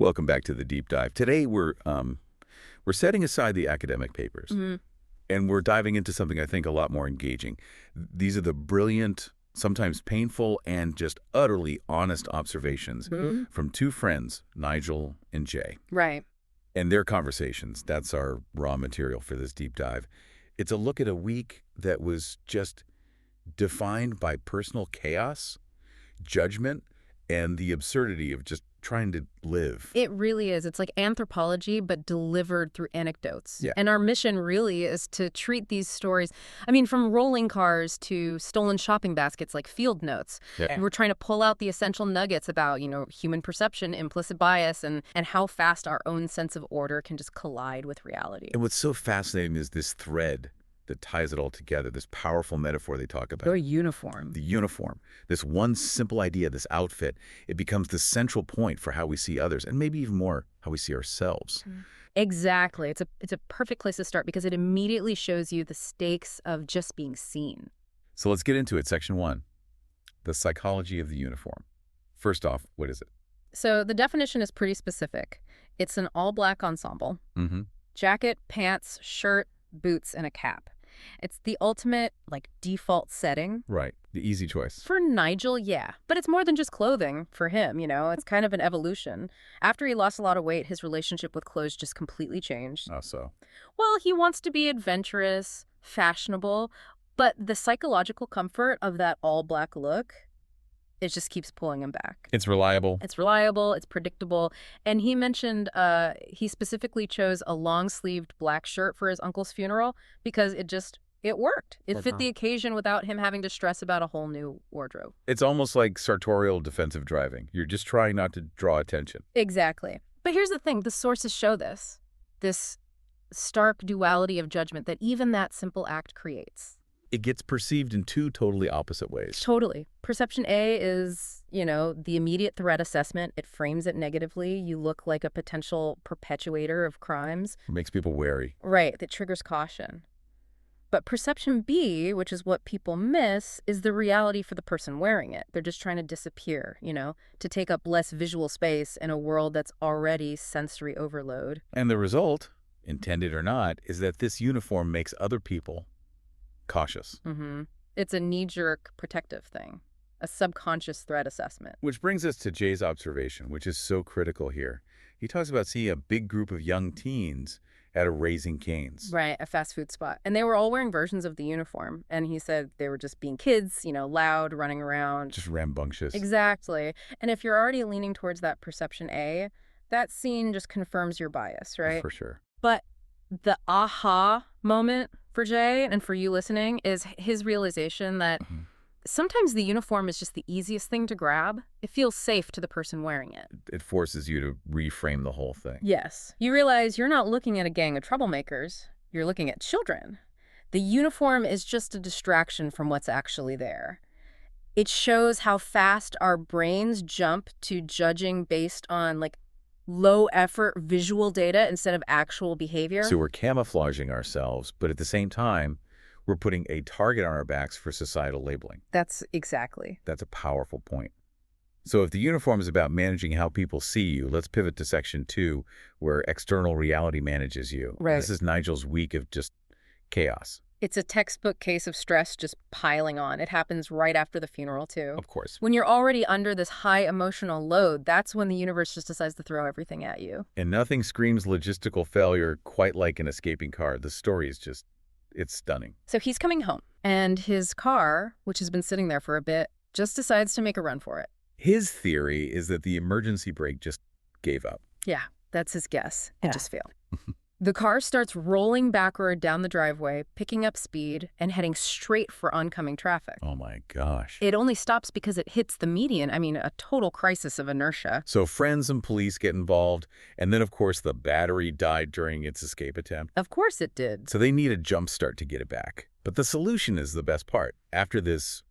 Welcome back to the deep dive. Today we're setting aside the academic papers and we're diving into something I think a lot more engaging. These are the brilliant, sometimes painful, and just utterly honest observations from two friends, Nigel and Jay. Right. And their conversations. That's our raw material for this deep dive. It's a look at a week that was just defined by personal chaos, judgment, and the absurdity of just trying to live. It really is. It's like anthropology, but delivered through anecdotes. Yeah. And our mission really is to treat these stories, I mean, from rolling cars to stolen shopping baskets like field notes. Yeah. And we're trying to pull out the essential nuggets about, human perception, implicit bias, and how fast our own sense of order can just collide with reality. And what's so fascinating is this thread that ties it all together, this powerful metaphor they talk about. Your uniform. The uniform. This one simple idea, this outfit, it becomes the central point for how we see others, and maybe even more, how we see ourselves. Exactly. It's a perfect place to start because it immediately shows you the stakes of just being seen. So let's get into it. Section 1, the psychology of the uniform. First off, what is it? So the definition is pretty specific. It's an all-black ensemble. Jacket, pants, shirt, boots, and a cap. It's the ultimate, default setting. Right. The easy choice. For Nigel, yeah. But it's more than just clothing for him, It's kind of an evolution. After he lost a lot of weight, his relationship with clothes just completely changed. Oh, so? Well, he wants to be adventurous, fashionable, but the psychological comfort of that all-black look, it just keeps pulling him back. It's reliable. It's reliable, it's predictable. And he mentioned he specifically chose a long-sleeved black shirt for his uncle's funeral because it worked. It fit the occasion without him having to stress about a whole new wardrobe. It's almost like sartorial defensive driving. You're just trying not to draw attention. Exactly. But here's the thing. The sources show this stark duality of judgment that even that simple act creates. It gets perceived in two totally opposite ways. Totally. Perception A is, the immediate threat assessment. It frames it negatively. You look like a potential perpetuator of crimes. It makes people wary. Right. That triggers caution. But perception B, which is what people miss, is the reality for the person wearing it. They're just trying to disappear, to take up less visual space in a world that's already sensory overload. And the result, intended or not, is that this uniform makes other people cautious. It's a knee-jerk protective thing, a subconscious threat assessment. Which brings us to Jay's observation, which is so critical here. He talks about seeing a big group of young teens at a Raising Cane's. Right, a fast food spot. And they were all wearing versions of the uniform. And he said they were just being kids, loud, running around. Just rambunctious. Exactly. And if you're already leaning towards that perception A, that scene just confirms your bias, right? For sure. But the aha moment for Jay and for you listening is his realization that sometimes the uniform is just the easiest thing to grab. It feels safe to the person wearing it. It forces you to reframe the whole thing. Yes. You realize you're not looking at a gang of troublemakers. You're looking at children. The uniform is just a distraction from what's actually there. It shows how fast our brains jump to judging based on, low-effort visual data instead of actual behavior. So we're camouflaging ourselves, but at the same time, we're putting a target on our backs for societal labeling. That's exactly. That's a powerful point. So if the uniform is about managing how people see you, let's pivot to section 2, where external reality manages you. Right. This is Nigel's week of just chaos. It's a textbook case of stress just piling on. It happens right after the funeral, too. Of course. When you're already under this high emotional load, that's when the universe just decides to throw everything at you. And nothing screams logistical failure quite like an escaping car. The story is just, it's stunning. So he's coming home, and his car, which has been sitting there for a bit, just decides to make a run for it. His theory is that the emergency brake just gave up. Yeah, that's his guess. It just failed. The car starts rolling backward down the driveway, picking up speed, and heading straight for oncoming traffic. Oh my gosh. It only stops because it hits the median. I mean, a total crisis of inertia. So friends and police get involved, and then, of course, the battery died during its escape attempt. Of course it did. So they need a jump start to get it back. But the solution is the best part. After this,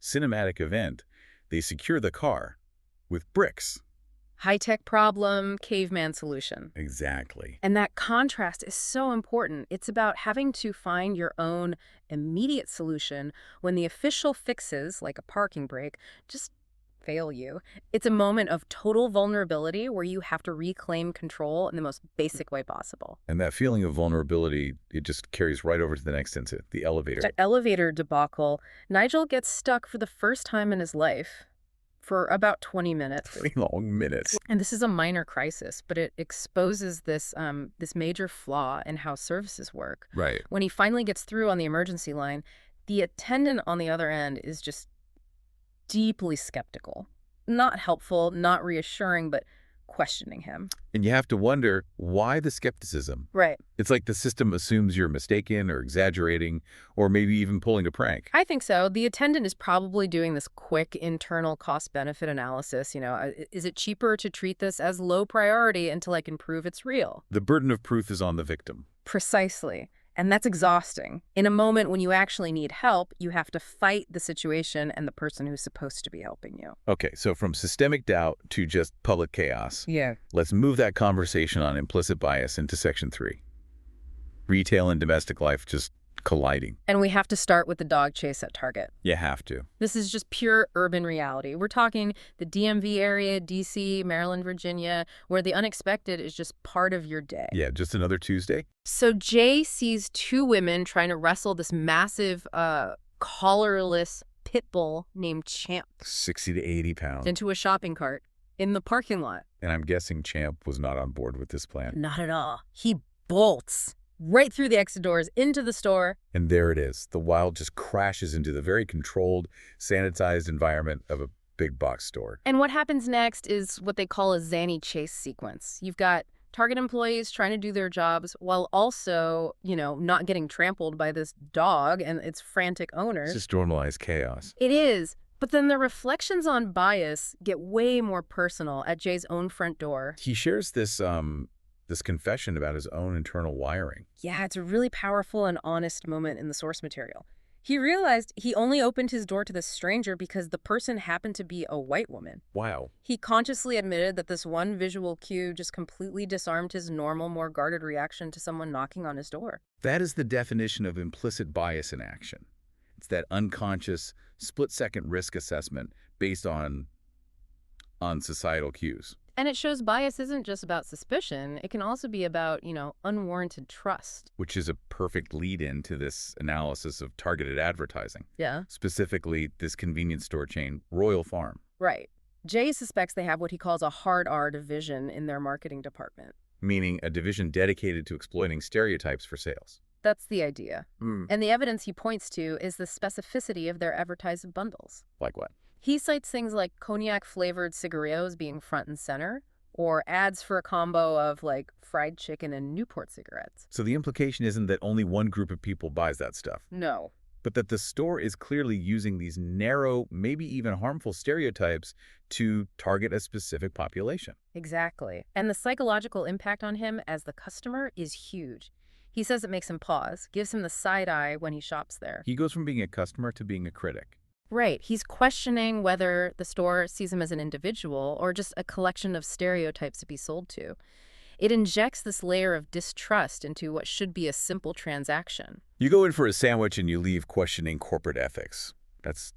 cinematic event, they secure the car with bricks. High-tech problem, caveman solution. Exactly. And that contrast is so important. It's about having to find your own immediate solution when the official fixes, like a parking brake, just fail you. It's a moment of total vulnerability where you have to reclaim control in the most basic way possible. And that feeling of vulnerability, it just carries right over to the next incident, the elevator. That elevator debacle, Nigel gets stuck for the first time in his life for about 20 minutes. 20 long minutes. And this is a minor crisis, but it exposes this major flaw in how services work. Right. When he finally gets through on the emergency line, the attendant on the other end is just deeply skeptical. Not helpful, not reassuring, but questioning him. And you have to wonder, why the skepticism? Right. It's like the system assumes you're mistaken or exaggerating or maybe even pulling a prank. I think so. The attendant is probably doing this quick internal cost-benefit analysis. Is it cheaper to treat this as low priority until I can prove it's real? The burden of proof is on the victim. Precisely. And that's exhausting. In a moment when you actually need help, you have to fight the situation and the person who's supposed to be helping you. Okay, so from systemic doubt to just public chaos. Yeah. Let's move that conversation on implicit bias into Section 3. Retail and domestic life just colliding. And we have to start with the dog chase at Target. You have to. This is just pure urban reality. We're talking the DMV area, D.C., Maryland, Virginia, where the unexpected is just part of your day. Yeah, just another Tuesday. So Jay sees two women trying to wrestle this massive, collarless pit bull named Champ 60 to 80 pounds. into a shopping cart in the parking lot. And I'm guessing Champ was not on board with this plan. Not at all. He bolts right through the exit doors into the store. And there it is. The Wild just crashes into the very controlled, sanitized environment of a big box store. And what happens next is what they call a zany chase sequence. You've got Target employees trying to do their jobs while also, not getting trampled by this dog and its frantic owners. It's just normalized chaos. It is. But then the reflections on bias get way more personal at Jay's own front door. He shares this confession about his own internal wiring. Yeah, it's a really powerful and honest moment in the source material. He realized he only opened his door to this stranger because the person happened to be a white woman. Wow. He consciously admitted that this one visual cue just completely disarmed his normal, more guarded reaction to someone knocking on his door. That is the definition of implicit bias in action. It's that unconscious, split-second risk assessment based on societal cues. And it shows bias isn't just about suspicion. It can also be about, unwarranted trust. Which is a perfect lead-in to this analysis of targeted advertising. Yeah. Specifically, this convenience store chain, Royal Farm. Right. Jay suspects they have what he calls a hard R division in their marketing department. Meaning a division dedicated to exploiting stereotypes for sales. That's the idea. And the evidence he points to is the specificity of their advertised bundles. Like what? He cites things like cognac-flavored cigarillos being front and center, or ads for a combo of, fried chicken and Newport cigarettes. So the implication isn't that only one group of people buys that stuff. No. But that the store is clearly using these narrow, maybe even harmful stereotypes to target a specific population. Exactly. And the psychological impact on him as the customer is huge. He says it makes him pause, gives him the side eye when he shops there. He goes from being a customer to being a critic. Right. He's questioning whether the store sees him as an individual or just a collection of stereotypes to be sold to. It injects this layer of distrust into what should be a simple transaction. You go in for a sandwich and you leave questioning corporate ethics. That's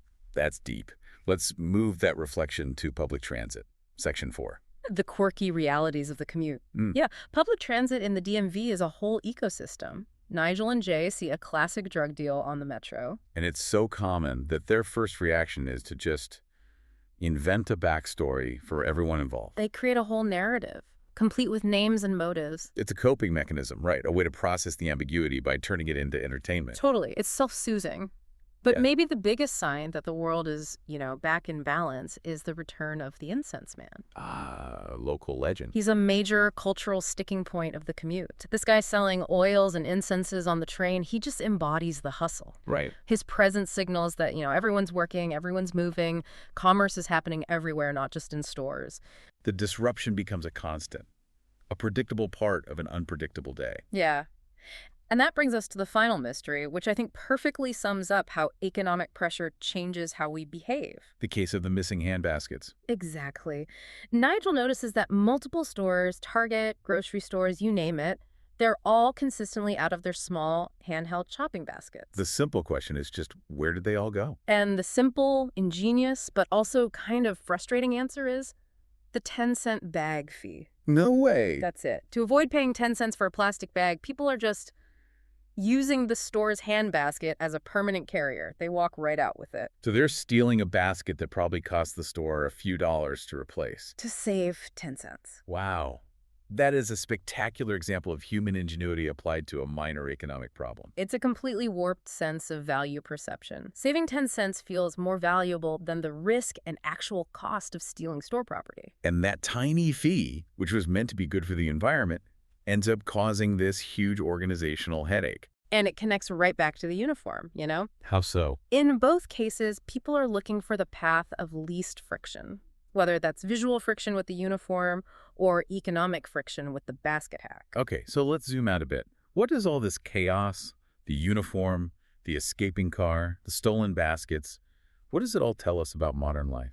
deep. Let's move that reflection to public transit. Section 4. The quirky realities of the commute. Yeah, public transit in the DMV is a whole ecosystem. Nigel and Jay see a classic drug deal on the metro. And it's so common that their first reaction is to just invent a backstory for everyone involved. They create a whole narrative, complete with names and motives. It's a coping mechanism, right? A way to process the ambiguity by turning it into entertainment. Totally. It's self-soothing. But Yeah. maybe the biggest sign that the world is, back in balance is the return of the incense man. Local legend. He's a major cultural sticking point of the commute. This guy selling oils and incenses on the train, he just embodies the hustle. Right. His presence signals that, everyone's working, everyone's moving, commerce is happening everywhere, not just in stores. The disruption becomes a constant, a predictable part of an unpredictable day. Yeah. And that brings us to the final mystery, which I think perfectly sums up how economic pressure changes how we behave. The case of the missing handbaskets. Exactly. Nigel notices that multiple stores, Target, grocery stores, you name it, They're all consistently out of their small, handheld shopping baskets. The simple question is just, where did they all go? And the simple, ingenious, but also kind of frustrating answer is the 10-cent bag fee. No way. That's it. To avoid paying 10 cents for a plastic bag, people are just using the store's hand basket as a permanent carrier. They walk right out with it. So they're stealing a basket that probably cost the store a few dollars to replace. To save 10 cents. Wow. That is a spectacular example of human ingenuity applied to a minor economic problem. It's a completely warped sense of value perception. Saving 10 cents feels more valuable than the risk and actual cost of stealing store property. And that tiny fee, which was meant to be good for the environment, ends up causing this huge organizational headache. And it connects right back to the uniform, you know? How so? In both cases, people are looking for the path of least friction, whether that's visual friction with the uniform or economic friction with the basket hack. Okay, so let's zoom out a bit. What does all this chaos, the uniform, the escaping car, the stolen baskets, what does it all tell us about modern life?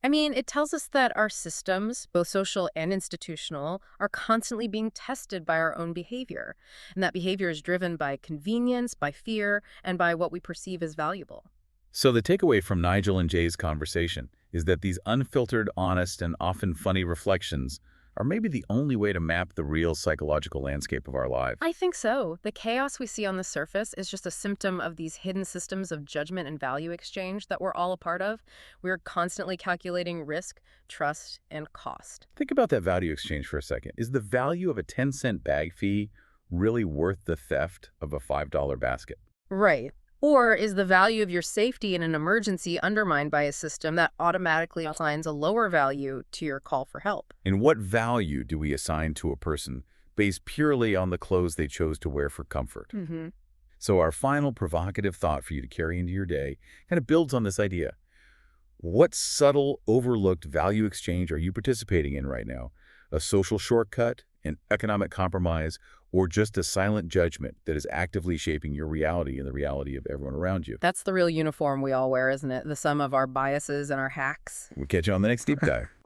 I mean, it tells us that our systems, both social and institutional, are constantly being tested by our own behavior. And that behavior is driven by convenience, by fear, and by what we perceive as valuable. So the takeaway from Nigel and Jay's conversation is that these unfiltered, honest, and often funny reflections are maybe the only way to map the real psychological landscape of our lives. I think so. The chaos we see on the surface is just a symptom of these hidden systems of judgment and value exchange that we're all a part of. We're constantly calculating risk, trust, and cost. Think about that value exchange for a second. Is the value of a 10-cent bag fee really worth the theft of a $5 basket? Right. Or is the value of your safety in an emergency undermined by a system that automatically assigns a lower value to your call for help? And what value do we assign to a person based purely on the clothes they chose to wear for comfort? So our final provocative thought for you to carry into your day kind of builds on this idea. What subtle, overlooked value exchange are you participating in right now? A social shortcut, an economic compromise, or just a silent judgment that is actively shaping your reality and the reality of everyone around you? That's the real uniform we all wear, isn't it? The sum of our biases and our hacks. We'll catch you on the next Deep Dive.